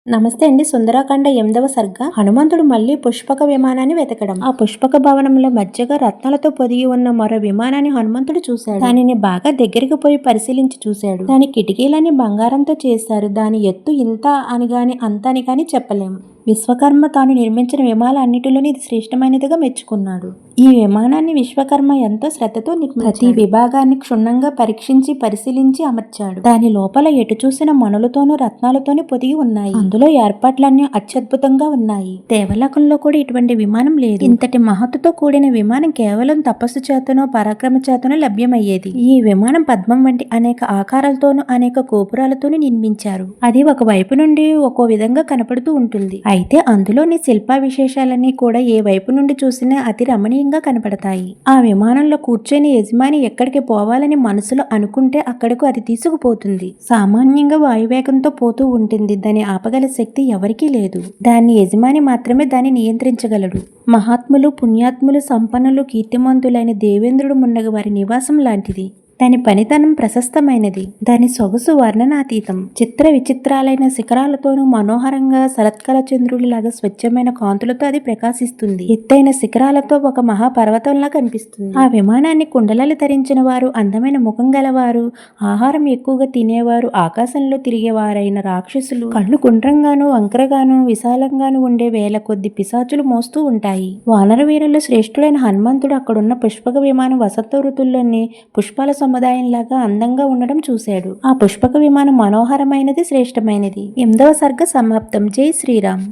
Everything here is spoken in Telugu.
నమస్తే అండి. సుందరాకాండ 8వ సర్గ. హనుమంతుడు మళ్లీ పుష్పక విమానాన్ని వెతకడం. ఆ పుష్పక భవనంలో మధ్యగా రత్నాలతో పొదిగి ఉన్న మరో విమానాన్ని హనుమంతుడు చూశాడు. దానిని బాగా దగ్గరికి పోయి పరిశీలించి చూశాడు. దాని కిటికీలన్నీ బంగారంతో చేశారు. దాని ఎత్తు ఇంత అని గాని అంత అని గాని చెప్పలేం. విశ్వకర్మ తాను నిర్మించిన విమానాలన్నిటిలోని ఇది శ్రేష్టమైనదిగా మెచ్చుకున్నాడు. ఈ విమానాన్ని విశ్వకర్మ ఎంతో శ్రద్ధతో ప్రతి విభాగాన్ని క్షుణ్ణంగా పరీక్షించి పరిశీలించి అమర్చాడు. దాని లోపల ఎటు చూసిన మణులతోనూ రత్నాలతోనూ పొదిగి ఉన్నాయి. అందులో ఏర్పాట్లన్నీ అత్యద్భుతంగా ఉన్నాయి. దేవలోకంలో కూడా ఇటువంటి విమానం లేదు. ఇంతటి మహత్తుతో కూడిన విమానం కేవలం తపస్సు చేతనో పరాక్రమ చేతనో లభ్యమయ్యేది. ఈ విమానం పద్మం వంటి అనేక ఆకారాలతోనూ అనేక గోపురాలతోనూ నిర్మించారు. అది ఒక వైపు నుండి ఒక్కో విధంగా కనపడుతూ ఉంటుంది. అయితే అందులోని శిల్ప విశేషాలన్నీ కూడా ఏ వైపు నుండి చూసినా అతి రమణీయంగా కనపడతాయి. ఆ విమానంలో కూర్చొని యజమాని ఎక్కడికి పోవాలని మనసులో అనుకుంటే అక్కడకు అది తీసుకుపోతుంది. సామాన్యంగా వాయువేగంతో పోతూ ఉంటుంది. దాన్ని ఆపగల శక్తి ఎవరికీ లేదు. దాన్ని యజమాని మాత్రమే దాన్ని నియంత్రించగలడు. మహాత్ములు, పుణ్యాత్ములు, సంపన్నులు, కీర్తిమంతులైన దేవేంద్రుడు మున్నగ వారి నివాసం లాంటిది. దాని పనితనం ప్రశస్తమైనది. దాని సొగసు వర్ణనాతీతం. చిత్ర విచిత్రాలైన శిఖరాలతోనూ మనోహరంగా శరత్కళ చంద్రుడిలాగా స్వచ్ఛమైన కాంతులతో అది ప్రకాశిస్తుంది. ఎత్తైన శిఖరాలతో ఒక మహాపర్వతంలా కనిపిస్తుంది. ఆ విమానాన్ని కుండలాలు ధరించిన వారు, అందమైన ముఖం గలవారు, ఆహారం ఎక్కువగా తినేవారు, ఆకాశంలో తిరిగేవారైన రాక్షసులు, కళ్ళు గుండ్రంగాను వంకరగాను విశాలంగాను ఉండే వేల కొద్ది పిశాచులు మోస్తూ ఉంటాయి. వానర వీరుల్లో శ్రేష్ఠుడైన హనుమంతుడు అక్కడున్న పుష్పక విమానం వసంత ఋతుల్లోని పుష్పాల సముదాయంలాగా అందంగా ఉండడం చూశాడు. ఆ పుష్పక విమానం మనోహరమైనది, శ్రేష్టమైనది. 8వ సర్గ సమాప్తం. జై శ్రీరామ్.